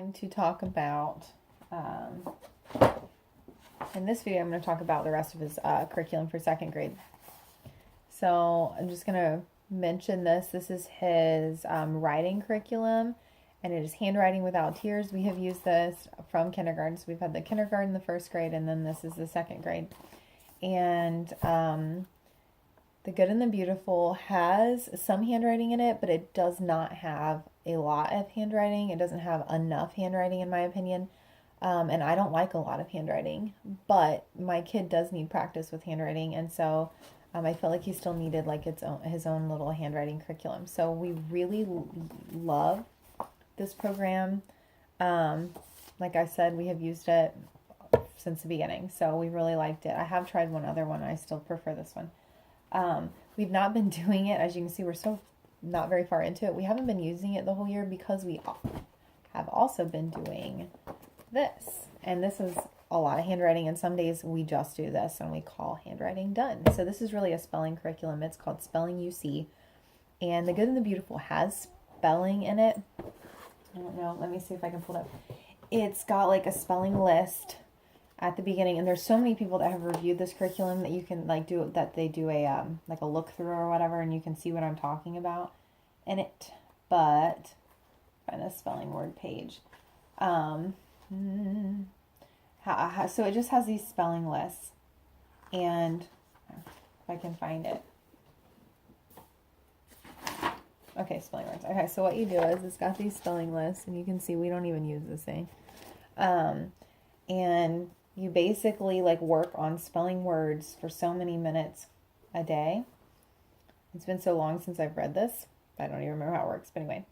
going to talk about, in this video, I'm going to talk about the rest of his curriculum for second grade. So I'm just going to mention this. This is his writing curriculum, and it is handwriting without tears. We have used this from kindergarten. So we've had the kindergarten, the first grade, and then this is the second grade. And the Good and the Beautiful has some handwriting in it, but it does not have a lot of handwriting. It doesn't have enough handwriting, in my opinion. And I don't like a lot of handwriting, but my kid does need practice with handwriting, and so I felt like he still needed like his own little handwriting curriculum. So we really love this program. Like I said, we have used it since the beginning, so we really liked it. I have tried one other one, and I still prefer this one. We've not been doing it, as you can see, we're so not very far into it. We haven't been using it the whole year because we have also been doing this, and this is a lot of handwriting, and some days we just do this and we call handwriting done. So this is really a spelling curriculum. It's called Spelling UC, and the Good and the Beautiful has spelling in it. I don't know, let me see if I can pull it up. It's got like a spelling list at the beginning, and there's so many people that have reviewed this curriculum that you can like do that they do a like a look through or whatever, and you can see what I'm talking about in it. But find a spelling word page. So it just has these spelling lists, and if I can find it. Okay, spelling words. Okay, so what you do is it's got these spelling lists, and you can see we don't even use this thing. And you basically like work on spelling words for so many minutes a day. It's been so long since I've read this, I don't even remember how it works, but anyway.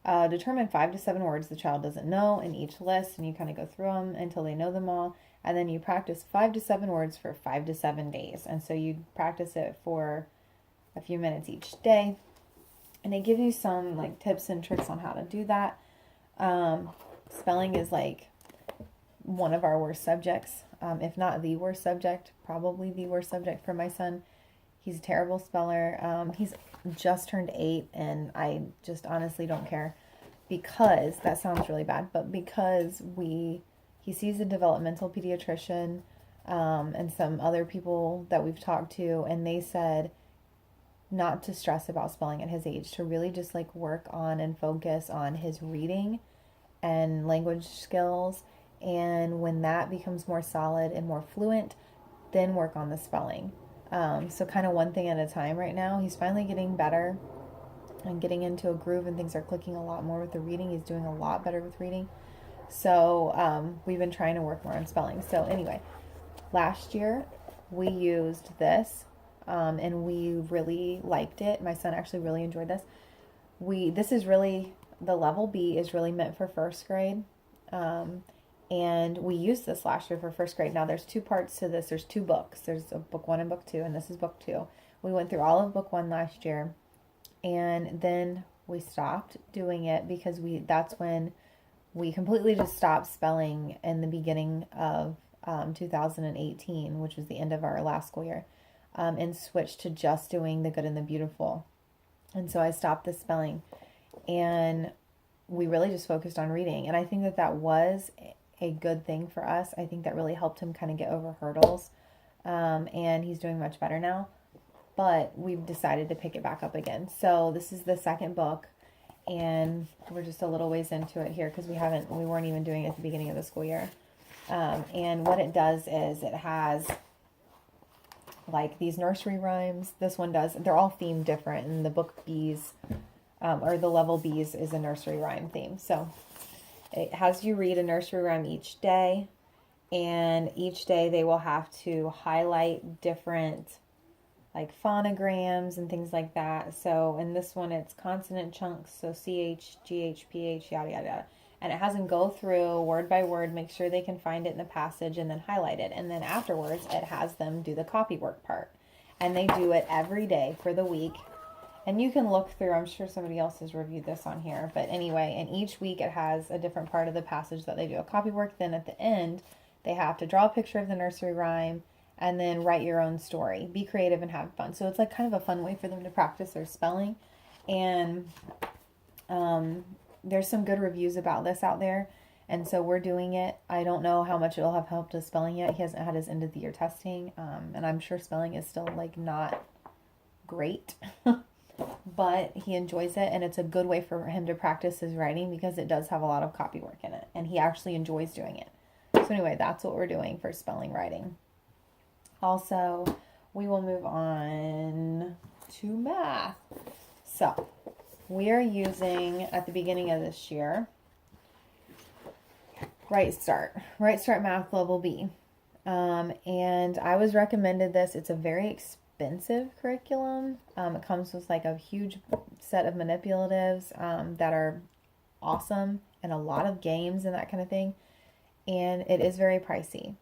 Determine 5 to 7 words the child doesn't know in each list, and you kind of go through them until they know them all, and then you practice 5 to 7 words for 5 to 7 days, and so you practice it for a few minutes each day, and they give you some like tips and tricks on how to do that. Spelling is like one of our worst subjects, if not the worst subject, probably the worst subject for my son. He's a terrible speller. He's just turned 8, and I just honestly don't care, because that sounds really bad, but because he sees a developmental pediatrician and some other people that we've talked to, and they said not to stress about spelling at his age, to really just like work on and focus on his reading and language skills, and when that becomes more solid and more fluent, then work on the spelling. So kind of one thing at a time right now. He's finally getting better and getting into a groove, and things are clicking a lot more with the reading. He's doing a lot better with reading. So we've been trying to work more on spelling. So anyway, last year we used this, and we really liked it. My son actually really enjoyed this. This is really, the level B is really meant for first grade. And we used this last year for first grade. Now there's 2 parts to this. There's 2 books. There's a book 1 and book 2, and this is book 2. We went through all of book 1 last year, and then we stopped doing it because that's when we completely just stopped spelling in the beginning of 2018, which was the end of our last school year, and switched to just doing the Good and the Beautiful. And so I stopped the spelling, and we really just focused on reading. And I think that was a good thing for us. I think that really helped him kind of get over hurdles, and he's doing much better now, but we've decided to pick it back up again. So this is the second book, and we're just a little ways into it here because we weren't even doing it at the beginning of the school year. And what it does is it has like these nursery rhymes. This one does, they're all themed different, and the book B's or the level B's is a nursery rhyme theme. So it has you read a nursery rhyme each day, and each day they will have to highlight different like phonograms and things like that. So in this one it's consonant chunks, so CH, GH, PH, yada yada yada. And it has them go through word by word, make sure they can find it in the passage, and then highlight it. And then afterwards it has them do the copywork part. And they do it every day for the week. And you can look through, I'm sure somebody else has reviewed this on here, but anyway, and each week it has a different part of the passage that they do a copywork. Then at the end, they have to draw a picture of the nursery rhyme and then write your own story. Be creative and have fun. So it's like kind of a fun way for them to practice their spelling. And there's some good reviews about this out there. And so we're doing it. I don't know how much it'll have helped his spelling yet. He hasn't had his end of the year testing. And I'm sure spelling is still like not great, but he enjoys it. And it's a good way for him to practice his writing because it does have a lot of copy work in it. And he actually enjoys doing it. So anyway, that's what we're doing for spelling writing. Also, we will move on to math. So we are using, at the beginning of this year, RightStart Math Level B. And I was recommended this. It's a very expensive curriculum. It comes with like a huge set of manipulatives that are awesome and a lot of games and that kind of thing. And it is very pricey.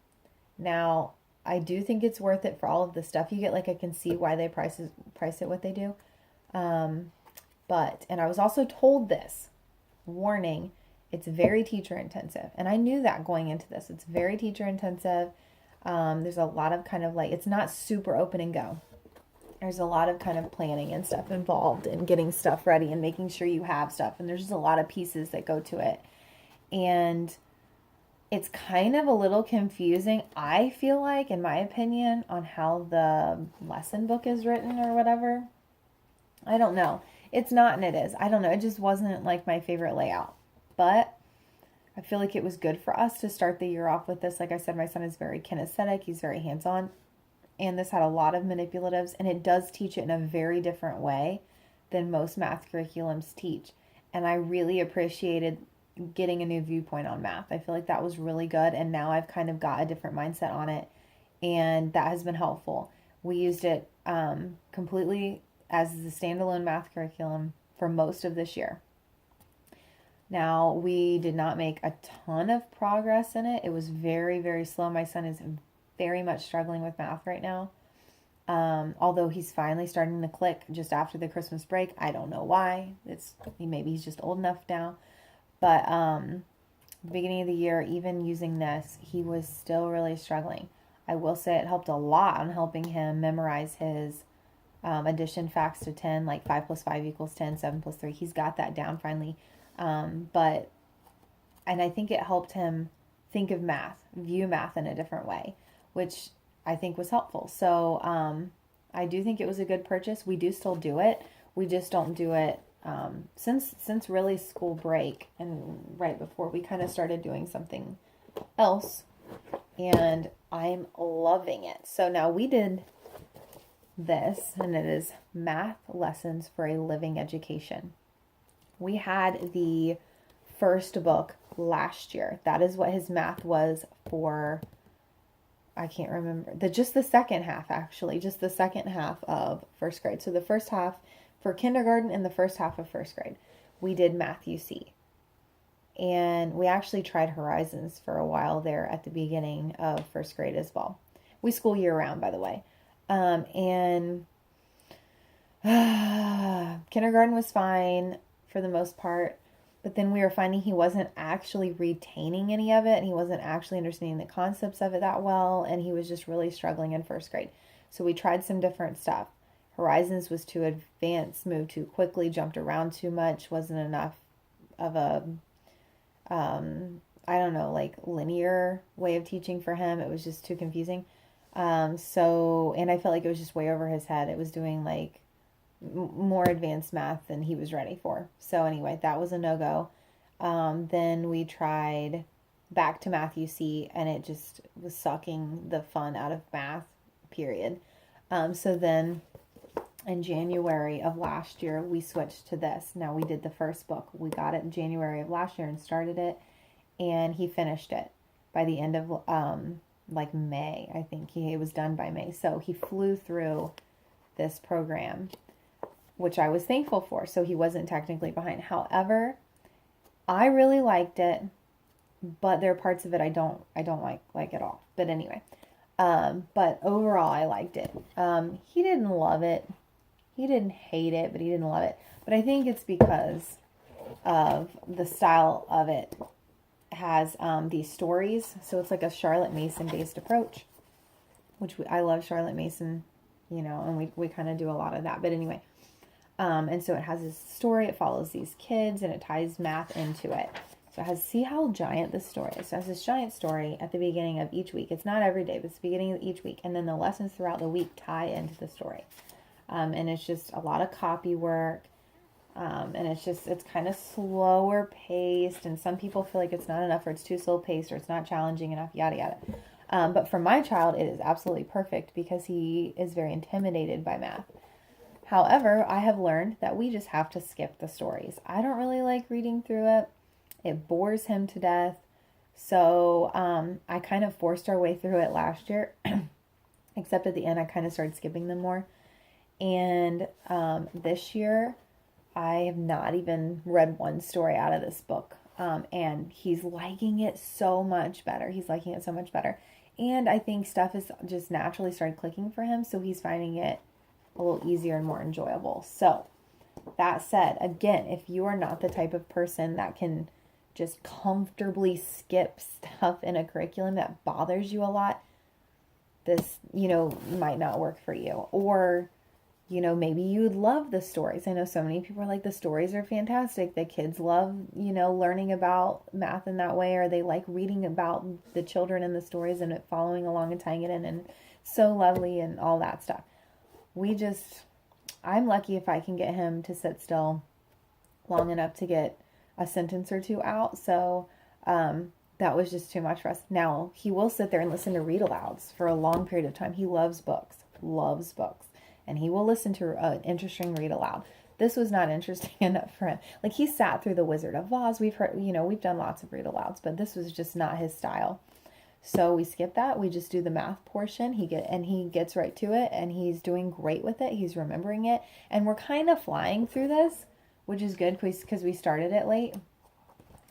Now, I do think it's worth it for all of the stuff you get. Like, I can see why they price it what they do. But I was also told this, warning, it's very teacher intensive. And I knew that going into this. It's very teacher intensive. There's a lot of kind of like, it's not super open and go. There's a lot of kind of planning and stuff involved in getting stuff ready and making sure you have stuff. And there's just a lot of pieces that go to it. And it's kind of a little confusing, I feel like, in my opinion, on how the lesson book is written or whatever. I don't know. It's not and it is. I don't know. It just wasn't like my favorite layout. But I feel like it was good for us to start the year off with this. Like I said, my son is very kinesthetic. He's very hands-on. And this had a lot of manipulatives. And it does teach it in a very different way than most math curriculums teach. And I really appreciated getting a new viewpoint on math. I feel like that was really good. And now I've kind of got a different mindset on it. And that has been helpful. We used it completely as the standalone math curriculum for most of this year. Now, we did not make a ton of progress in it. It was very, very slow. My son is very much struggling with math right now. Although he's finally starting to click just after the Christmas break. I don't know why. Maybe he's just old enough now. But the beginning of the year, even using this, he was still really struggling. I will say it helped a lot on helping him memorize his addition facts to 10, like 5 plus 5 equals 10, 7 plus 3. He's got that down finally. And I think it helped him think of math, view math in a different way, which I think was helpful. So I do think it was a good purchase. We do still do it. We just don't do it since really school break and right before we kind of started doing something else. And I'm loving it. So now we did this, and it is Math Lessons for a Living Education. We had the first book last year. That is what his math was for, I can't remember, just the second half, actually, just the second half of first grade. So the first half for kindergarten and the first half of first grade, we did Math UC. And we actually tried Horizons for a while there at the beginning of first grade as well. We school year round, by the way. And kindergarten was fine for the most part, but then we were finding he wasn't actually retaining any of it, and he wasn't actually understanding the concepts of it that well, and he was just really struggling in first grade. So we tried some different stuff. Horizons was too advanced, moved too quickly, jumped around too much, wasn't enough of a, I don't know, like linear way of teaching for him. It was just too confusing. And I felt like it was just way over his head. It was doing like more advanced math than he was ready for. So anyway, that was a no-go. Then we tried back to Math UC, and it just was sucking the fun out of math, period. So then in January of last year, we switched to this. Now, we did the first book. We got it in January of last year and started it, and he finished it by the end of like May. I think he was done by May. So he flew through this program, which I was thankful for. So he wasn't technically behind. However, I really liked it, but there are parts of it I don't like at all. But anyway, but overall I liked it. He didn't love it. He didn't hate it, but he didn't love it. But I think it's because of the style of it. Has these stories, so it's like a Charlotte Mason based approach, which I love Charlotte Mason, and we kind of do a lot of that. But anyway, and so it has this story, it follows these kids, and it ties math into it. So it has, see how giant this story is. So it has this giant story at the beginning of each week. It's not every day, but it's the beginning of each week. And then the lessons throughout the week tie into the story. And it's just a lot of copy work. And it's kind of slower paced. And some people feel like it's not enough, or it's too slow paced, or it's not challenging enough, yada, yada. But for my child, it is absolutely perfect because he is very intimidated by math. However, I have learned that we just have to skip the stories. I don't really like reading through it. It bores him to death. So I kind of forced our way through it last year, except at the end I kind of started skipping them more. And this year I have not even read one story out of this book. And he's liking it so much better. And I think stuff is just naturally started clicking for him. So he's finding it a little easier and more enjoyable. So that said, again, if you are not the type of person that can just comfortably skip stuff in a curriculum that bothers you a lot, this, might not work for you. Or, maybe you would love the stories. I know so many people are like, the stories are fantastic. The kids love, learning about math in that way, or they like reading about the children in the stories and following along and tying it in, and so lovely and all that stuff. I'm lucky if I can get him to sit still long enough to get a sentence or two out. So that was just too much for us. Now, he will sit there and listen to read alouds for a long period of time. He loves books. And he will listen to an interesting read aloud. This was not interesting enough for him. Like, he sat through The Wizard of Oz. We've heard, we've done lots of read alouds, but this was just not his style. So we skip that. We just do the math portion. He gets right to it, and he's doing great with it. He's remembering it. And we're kind of flying through this, which is good because we started it late.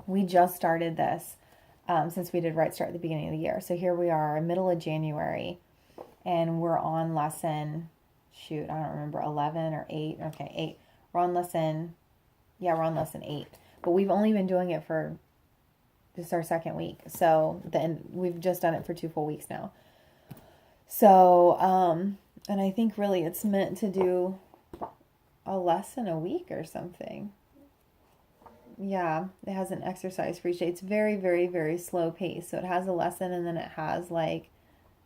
We just started this since we did RightStart at the beginning of the year. So here we are, middle of January, and we're on lesson, I don't remember, 11 or 8. Okay, 8. We're on lesson 8. But we've only been doing it for this is our second week. So then we've just done it for 2 full weeks now. So, and I think really it's meant to do a lesson a week or something. Yeah, it has an exercise for each day. It's very, very, very slow pace. So it has a lesson, and then it has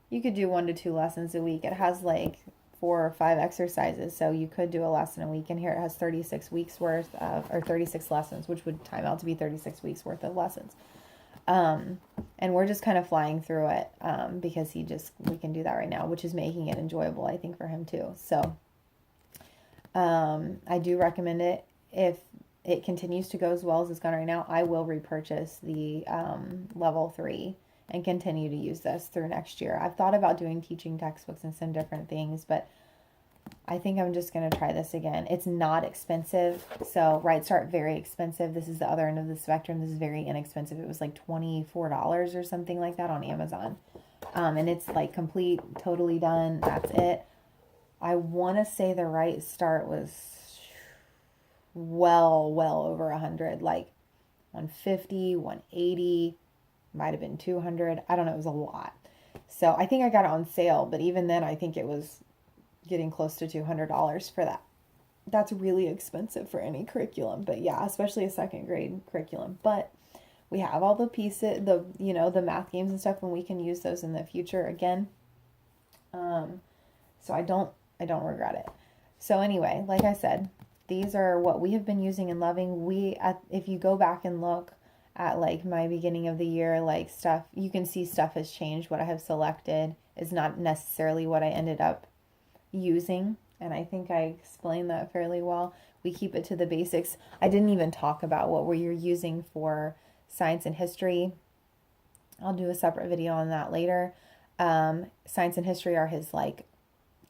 you could do 1 to 2 lessons a week. It has 4 or 5 exercises. So you could do a lesson a week. And here it has 36 weeks worth of, or 36 lessons, which would time out to be 36 weeks worth of lessons. And we're just kind of flying through it, because we can do that right now, which is making it enjoyable, I think, for him too. So, I do recommend it. If it continues to go as well as it's gone right now, I will repurchase the, level 3 and continue to use this through next year. I've thought about doing teaching textbooks and some different things, but I think I'm just going to try this again. It's not expensive. So RightStart, very expensive. This is the other end of the spectrum. This is very inexpensive. It was $24 or something like that on Amazon. And it's complete, totally done. That's it. I want to say the RightStart was well over 100, 150, 180, might have been 200. I don't know. It was a lot. So I think I got it on sale, but even then I think it was getting close to $200 for that. That's really expensive for any curriculum, but yeah, especially a second grade curriculum. But we have all the pieces, the math games and stuff, and we can use those in the future again. So I don't regret it. So anyway, like I said, these are what we have been using and loving. If you go back and look at my beginning of the year, stuff, you can see stuff has changed. What I have selected is not necessarily what I ended up using, and I think I explained that fairly well. We keep it to the basics. I didn't even talk about what we're using for science and history. I'll do a separate video on that later. Science and history are his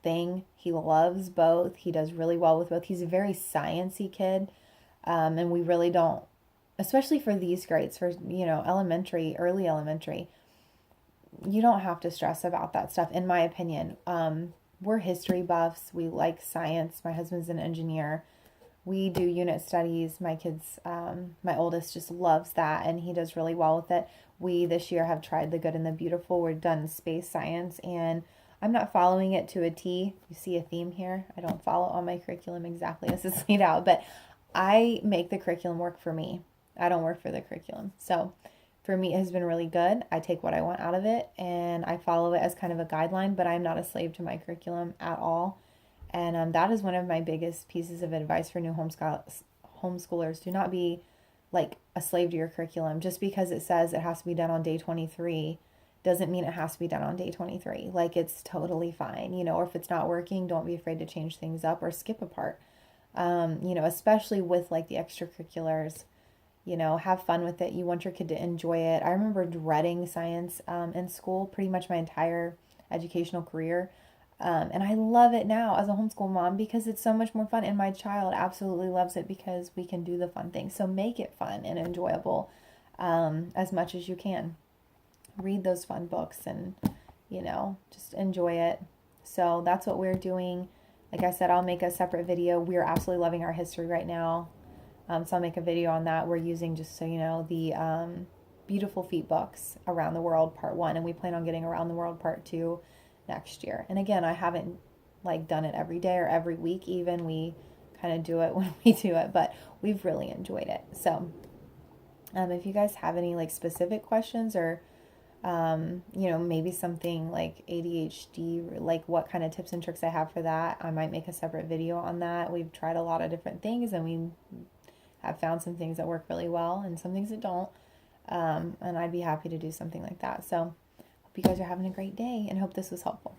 thing. He loves both. He does really well with both. He's a very sciencey kid, and we really don't, especially for these grades, for elementary, early elementary, you don't have to stress about that stuff, in my opinion. We're history buffs. We like science. My husband's an engineer. We do unit studies. My kids, my oldest just loves that, and he does really well with it. We this year have tried the good and the beautiful. We're done space science, and I'm not following it to a T. You see a theme here. I don't follow all my curriculum exactly as it's laid out, but I make the curriculum work for me. I don't work for the curriculum. So for me, it has been really good. I take what I want out of it and I follow it as kind of a guideline, but I'm not a slave to my curriculum at all. And that is one of my biggest pieces of advice for new homeschoolers. Do not be like a slave to your curriculum. Just because it says it has to be done on day 23 doesn't mean it has to be done on day 23. Like, it's totally fine, or if it's not working, don't be afraid to change things up or skip a part. Especially with like the extracurriculars, have fun with it. You want your kid to enjoy it. I remember dreading science in school pretty much my entire educational career. And I love it now as a homeschool mom because it's so much more fun. And my child absolutely loves it because we can do the fun things. So make it fun and enjoyable as much as you can. Read those fun books and, just enjoy it. So that's what we're doing. Like I said, I'll make a separate video. We're absolutely loving our history right now. So I'll make a video on that. We're using, just so you know, the Beautiful Feet books, Around the World Part 1. And we plan on getting Around the World Part 2 next year. And again, I haven't like done it every day or every week even. We kind of do it when we do it, but we've really enjoyed it. So if you guys have any like specific questions or maybe something like ADHD, like what kind of tips and tricks I have for that, I might make a separate video on that. We've tried a lot of different things and we have found some things that work really well and some things that don't. And I'd be happy to do something like that. So hope you guys are having a great day and hope this was helpful.